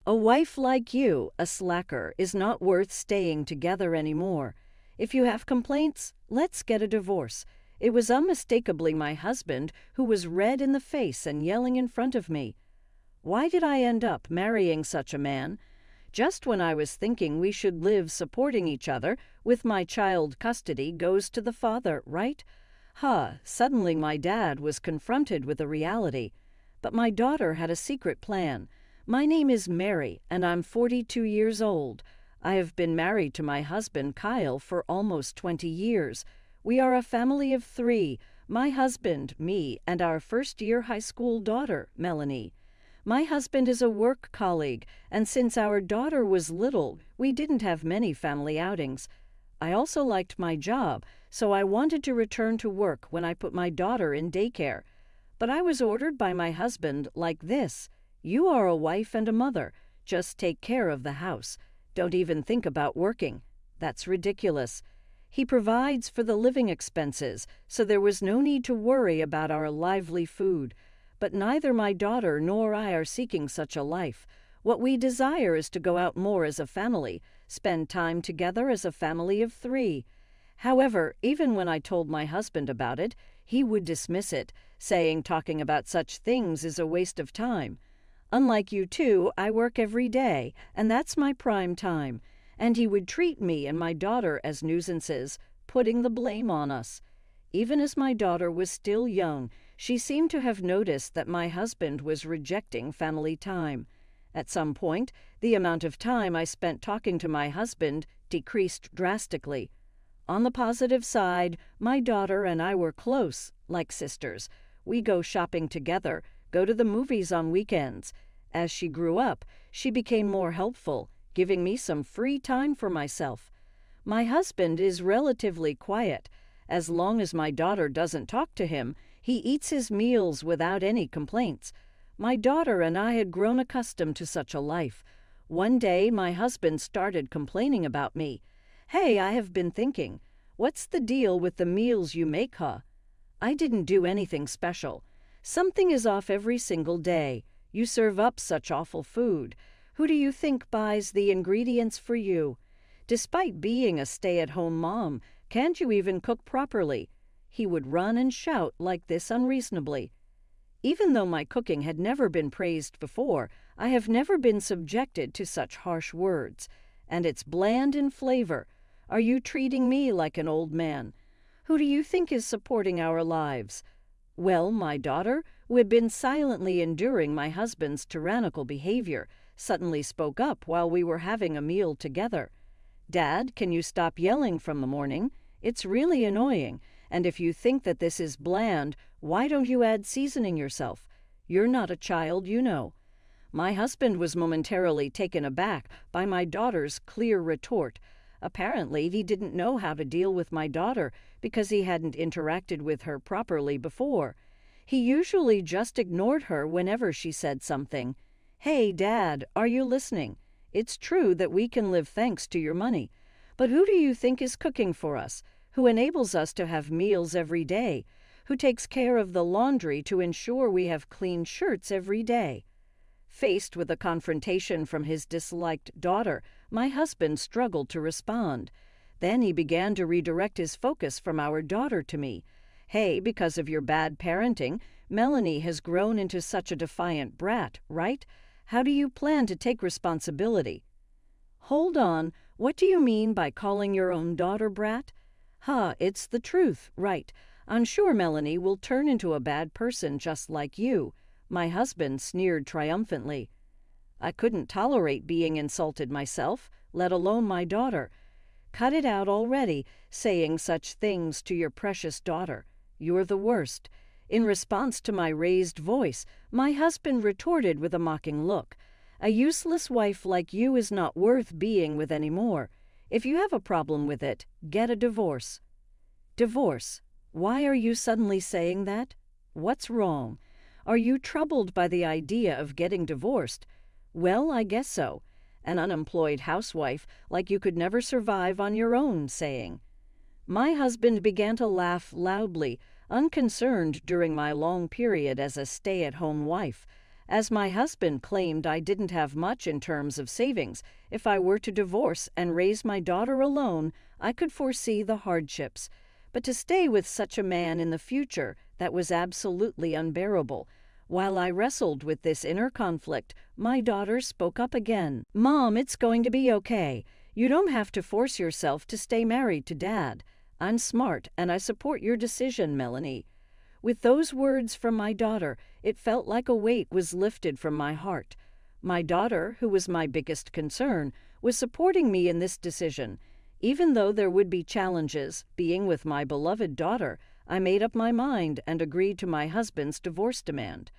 A wife like you, a slacker, is not worth staying together anymore. If you have complaints, let's get a divorce. It was unmistakably my husband who was red in the face and yelling in front of me. Why did I end up marrying such a man? Just when I was thinking we should live supporting each other, with my child custody goes to the father, right? Suddenly my dad was confronted with a reality. But my daughter had a secret plan. My name is Mary, and I'm 42 years old. I have been married to my husband, Kyle, for almost 20 years. We are a family of 3, my husband, me, and our first-year high school daughter, Melanie. My husband is a work colleague, and since our daughter was little, we didn't have many family outings. I also liked my job, so I wanted to return to work when I put my daughter in daycare. But I was ordered by my husband like this: "You are a wife and a mother. Just take care of the house. Don't even think about working." That's ridiculous. He provides for the living expenses, so there was no need to worry about our lively food. But neither my daughter nor I are seeking such a life. What we desire is to go out more as a family, spend time together as a family of 3. However, even when I told my husband about it, he would dismiss it, saying talking about such things is a waste of time. Unlike you two, I work every day, and that's my prime time. And he would treat me and my daughter as nuisances, putting the blame on us. Even as my daughter was still young, she seemed to have noticed that my husband was rejecting family time. At some point, the amount of time I spent talking to my husband decreased drastically. On the positive side, my daughter and I were close, like sisters. We go shopping together, go to the movies on weekends. As she grew up, she became more helpful, giving me some free time for myself. My husband is relatively quiet. As long as my daughter doesn't talk to him, he eats his meals without any complaints. My daughter and I had grown accustomed to such a life. One day, my husband started complaining about me. "Hey, I have been thinking, what's the deal with the meals you make, huh?" I didn't do anything special. Something is off every single day. You serve up such awful food. Who do you think buys the ingredients for you? Despite being a stay-at-home mom, can't you even cook properly? He would run and shout like this unreasonably. Even though my cooking had never been praised before, I have never been subjected to such harsh words. And it's bland in flavor. Are you treating me like an old man? Who do you think is supporting our lives? Well, my daughter, who had been silently enduring my husband's tyrannical behavior, suddenly spoke up while we were having a meal together. "Dad, can you stop yelling from the morning? It's really annoying. And if you think that this is bland, why don't you add seasoning yourself? You're not a child, you know." My husband was momentarily taken aback by my daughter's clear retort. Apparently, he didn't know how to deal with my daughter because he hadn't interacted with her properly before. He usually just ignored her whenever she said something. "Hey, Dad, are you listening? It's true that we can live thanks to your money. But who do you think is cooking for us? Who enables us to have meals every day? Who takes care of the laundry to ensure we have clean shirts every day?" Faced with a confrontation from his disliked daughter, my husband struggled to respond. Then he began to redirect his focus from our daughter to me. "Hey, because of your bad parenting, Melanie has grown into such a defiant brat, right? How do you plan to take responsibility?" Hold on, what do you mean by calling your own daughter brat? It's the truth, right. I'm sure Melanie will turn into a bad person just like you. My husband sneered triumphantly. I couldn't tolerate being insulted myself, let alone my daughter. "Cut it out already, saying such things to your precious daughter. You're the worst." In response to my raised voice, my husband retorted with a mocking look. "A useless wife like you is not worth being with anymore. If you have a problem with it, get a divorce." Divorce? Why are you suddenly saying that? What's wrong? Are you troubled by the idea of getting divorced? Well, I guess so. An unemployed housewife like you could never survive on your own, saying. My husband began to laugh loudly, unconcerned during my long period as a stay-at-home wife. As my husband claimed I didn't have much in terms of savings, if I were to divorce and raise my daughter alone, I could foresee the hardships. But to stay with such a man in the future, that was absolutely unbearable. While I wrestled with this inner conflict, my daughter spoke up again. "Mom, it's going to be okay. You don't have to force yourself to stay married to Dad. I'm smart and I support your decision, Melanie." With those words from my daughter, it felt like a weight was lifted from my heart. My daughter, who was my biggest concern, was supporting me in this decision. Even though there would be challenges, being with my beloved daughter, I made up my mind and agreed to my husband's divorce demand.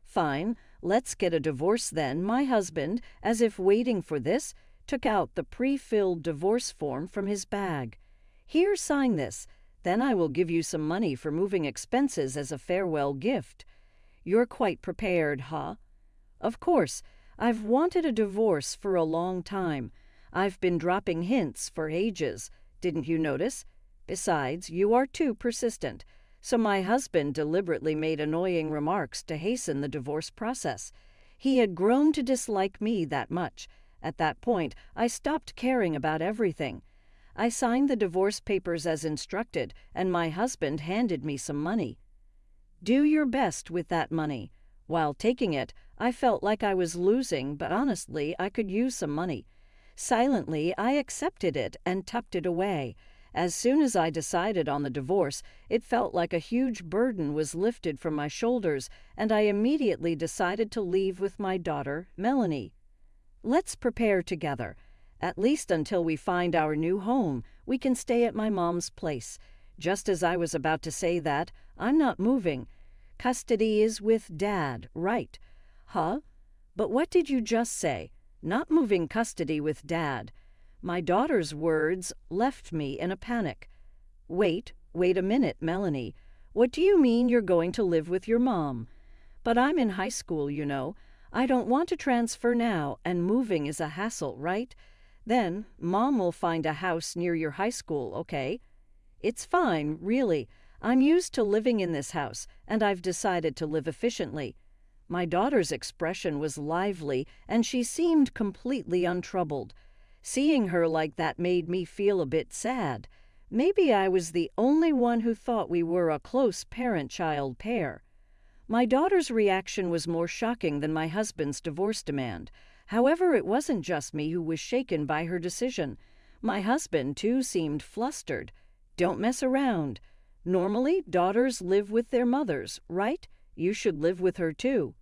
"Fine, let's get a divorce then." My husband, as if waiting for this, took out the pre-filled divorce form from his bag. "Here, sign this. Then I will give you some money for moving expenses as a farewell gift." "You're quite prepared, huh?" "Of course. I've wanted a divorce for a long time. I've been dropping hints for ages. Didn't you notice? Besides, you are too persistent." So my husband deliberately made annoying remarks to hasten the divorce process. He had grown to dislike me that much. At that point, I stopped caring about everything. I signed the divorce papers as instructed, and my husband handed me some money. "Do your best with that money." While taking it, I felt like I was losing, but honestly, I could use some money. Silently, I accepted it and tucked it away. As soon as I decided on the divorce, it felt like a huge burden was lifted from my shoulders, and I immediately decided to leave with my daughter, Melanie. "Let's prepare together. At least until we find our new home, we can stay at my mom's place." Just as I was about to say that, "I'm not moving. Custody is with Dad, right?" "Huh? But what did you just say? Not moving custody with Dad." My daughter's words left me in a panic. Wait a minute, Melanie. What do you mean you're going to live with your mom?" "But I'm in high school, you know. I don't want to transfer now, and moving is a hassle, right?" "Then Mom will find a house near your high school, okay?" "It's fine, really. I'm used to living in this house, and I've decided to live efficiently." My daughter's expression was lively, and she seemed completely untroubled. Seeing her like that made me feel a bit sad. Maybe I was the only one who thought we were a close parent-child pair. My daughter's reaction was more shocking than my husband's divorce demand. However, it wasn't just me who was shaken by her decision. My husband, too, seemed flustered. "Don't mess around. Normally, daughters live with their mothers, right? You should live with her, too."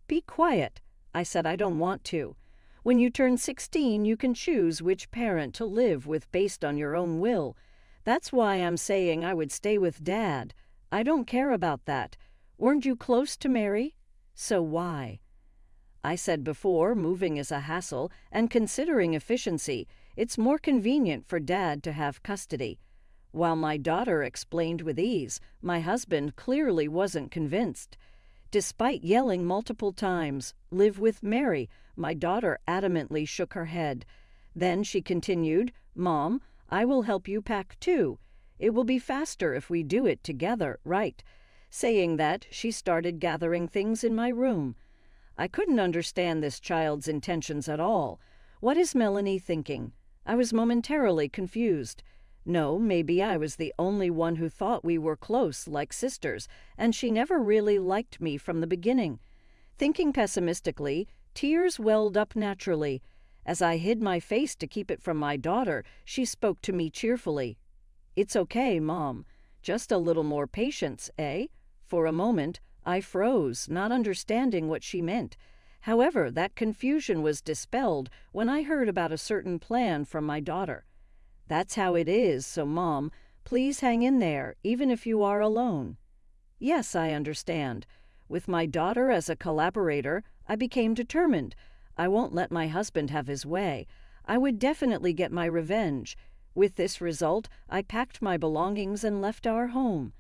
"Be quiet." I said I don't want to. "When you turn 16, you can choose which parent to live with based on your own will. That's why I'm saying I would stay with Dad. I don't care about that. Weren't you close to Mary? So why?" I said before, moving is a hassle, and considering efficiency, it's more convenient for Dad to have custody. While my daughter explained with ease, my husband clearly wasn't convinced. Despite yelling multiple times, "Live with Mary," my daughter adamantly shook her head. Then she continued, "Mom, I will help you pack too. It will be faster if we do it together, right?" Saying that, she started gathering things in my room. I couldn't understand this child's intentions at all. What is Melanie thinking? I was momentarily confused. No, maybe I was the only one who thought we were close, like sisters, and she never really liked me from the beginning. Thinking pessimistically, tears welled up naturally. As I hid my face to keep it from my daughter, she spoke to me cheerfully. "It's okay, Mom. Just a little more patience, eh?" For a moment, I froze, not understanding what she meant. However, that confusion was dispelled when I heard about a certain plan from my daughter. "That's how it is, so Mom, please hang in there, even if you are alone." Yes, I understand. With my daughter as a collaborator, I became determined. I won't let my husband have his way. I would definitely get my revenge. With this result, I packed my belongings and left our home.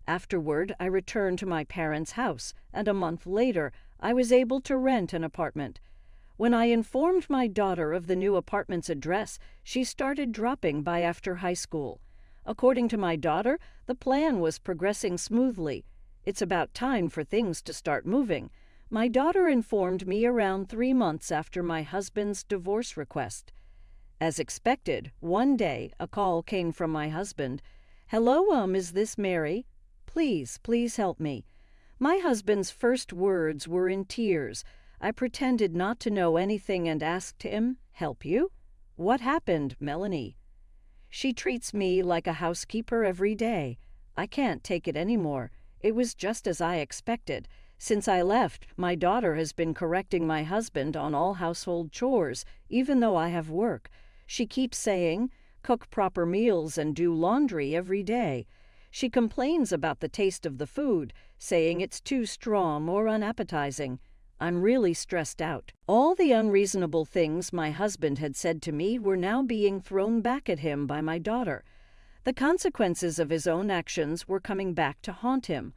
Afterward, I returned to my parents' house, and a month later, I was able to rent an apartment. When I informed my daughter of the new apartment's address, she started dropping by after high school. According to my daughter, the plan was progressing smoothly. It's about time for things to start moving. My daughter informed me around 3 months after my husband's divorce request. As expected, one day a call came from my husband. Hello, is this Mary? Please help me. My husband's first words were in tears. I pretended not to know anything and asked him, help you? What happened, Melanie? She treats me like a housekeeper every day. I can't take it anymore. It was just as I expected. Since I left, my daughter has been correcting my husband on all household chores, even though I have work. She keeps saying, cook proper meals and do laundry every day. She complains about the taste of the food, saying it's too strong or unappetizing. I'm really stressed out. All the unreasonable things my husband had said to me were now being thrown back at him by my daughter. The consequences of his own actions were coming back to haunt him.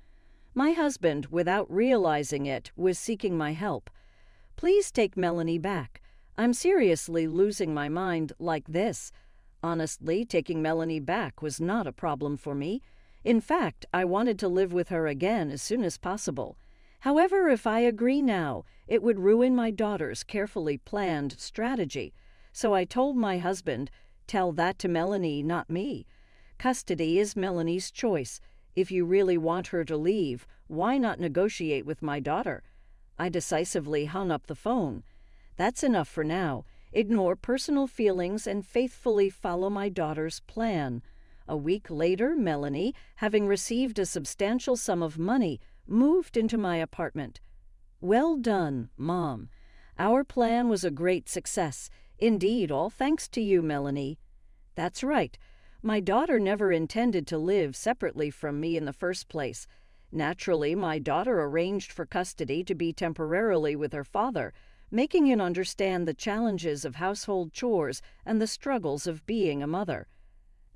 My husband, without realizing it, was seeking my help. Please take Melanie back. I'm seriously losing my mind like this. Honestly, taking Melanie back was not a problem for me. In fact, I wanted to live with her again as soon as possible. However, if I agree now, it would ruin my daughter's carefully planned strategy. So I told my husband, tell that to Melanie, not me. Custody is Melanie's choice. If you really want her to leave, why not negotiate with my daughter? I decisively hung up the phone. That's enough for now. Ignore personal feelings and faithfully follow my daughter's plan. A week later, Melanie, having received a substantial sum of money, moved into my apartment. Well done, Mom. Our plan was a great success. Indeed, all thanks to you, Melanie. That's right. My daughter never intended to live separately from me in the first place. Naturally, my daughter arranged for custody to be temporarily with her father, making him understand the challenges of household chores and the struggles of being a mother.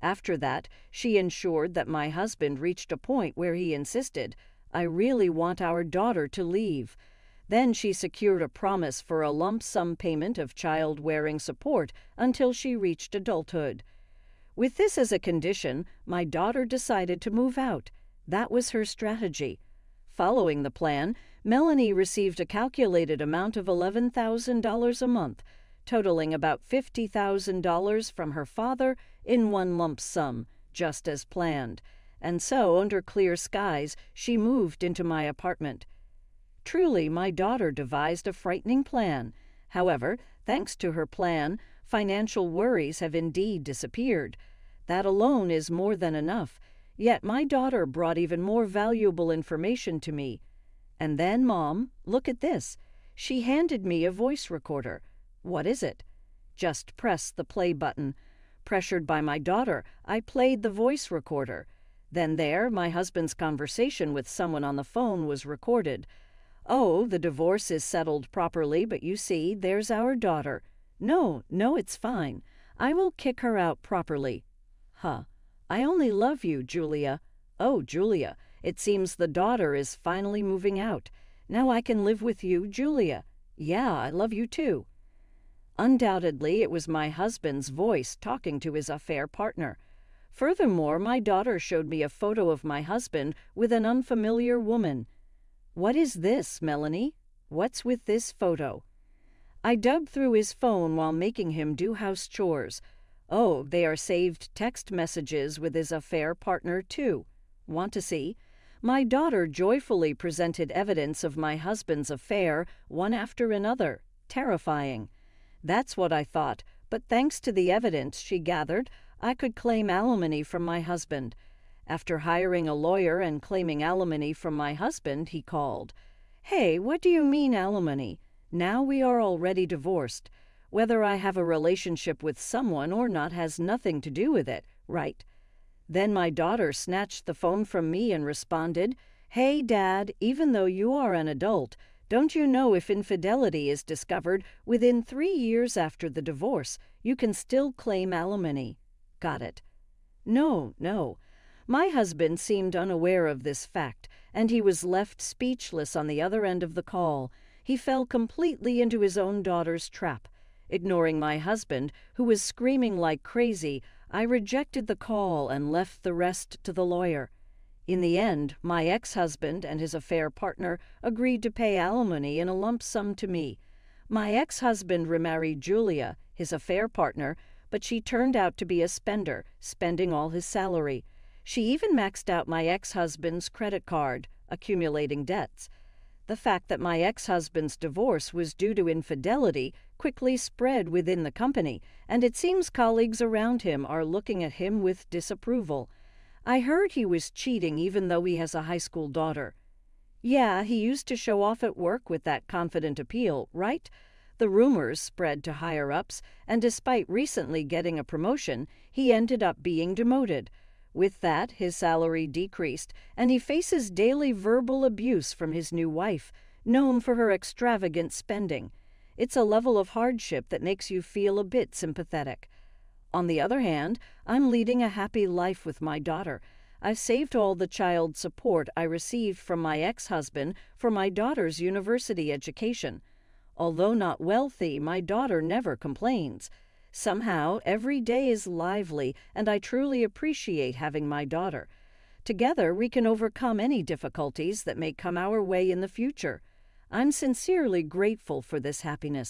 After that, she ensured that my husband reached a point where he insisted, I really want our daughter to leave. Then she secured a promise for a lump sum payment of child-rearing support until she reached adulthood. With this as a condition, my daughter decided to move out. That was her strategy. Following the plan, Melanie received a calculated amount of $11,000 a month, totaling about $50,000 from her father in one lump sum, just as planned. And so, under clear skies, she moved into my apartment. Truly, my daughter devised a frightening plan. However, thanks to her plan, financial worries have indeed disappeared. That alone is more than enough. Yet my daughter brought even more valuable information to me. And then, Mom, look at this. She handed me a voice recorder. What is it? Just press the play button. Pressured by my daughter, I played the voice recorder. Then there, my husband's conversation with someone on the phone was recorded. Oh, the divorce is settled properly, but you see, there's our daughter. No, it's fine. I will kick her out properly. Huh. I only love you, Julia. Oh, Julia, it seems the daughter is finally moving out. Now I can live with you, Julia. Yeah, I love you too. Undoubtedly, it was my husband's voice talking to his affair partner. Furthermore, my daughter showed me a photo of my husband with an unfamiliar woman. What is this, Melanie? What's with this photo? I dug through his phone while making him do house chores. Oh, they are saved text messages with his affair partner, too. Want to see? My daughter joyfully presented evidence of my husband's affair, one after another. Terrifying. That's what I thought, but thanks to the evidence she gathered, I could claim alimony from my husband. After hiring a lawyer and claiming alimony from my husband, he called. Hey, what do you mean alimony? Now we are already divorced. Whether I have a relationship with someone or not has nothing to do with it, right? Then my daughter snatched the phone from me and responded, Hey, Dad, even though you are an adult, don't you know if infidelity is discovered within 3 years after the divorce, you can still claim alimony? Got it. No. My husband seemed unaware of this fact, and he was left speechless on the other end of the call. He fell completely into his own daughter's trap. Ignoring my husband, who was screaming like crazy, I rejected the call and left the rest to the lawyer. In the end, my ex-husband and his affair partner agreed to pay alimony in a lump sum to me. My ex-husband remarried Julia, his affair partner, but she turned out to be a spender, spending all his salary. She even maxed out my ex-husband's credit card, accumulating debts. The fact that my ex-husband's divorce was due to infidelity quickly spread within the company, and it seems colleagues around him are looking at him with disapproval. I heard he was cheating even though he has a high school daughter. Yeah, he used to show off at work with that confident appeal, right? The rumors spread to higher-ups, and despite recently getting a promotion, he ended up being demoted. With that, his salary decreased, and he faces daily verbal abuse from his new wife, known for her extravagant spending. It's a level of hardship that makes you feel a bit sympathetic. On the other hand, I'm leading a happy life with my daughter. I've saved all the child support I received from my ex-husband for my daughter's university education. Although not wealthy, my daughter never complains. Somehow, every day is lively, and I truly appreciate having my daughter. Together, we can overcome any difficulties that may come our way in the future. I'm sincerely grateful for this happiness.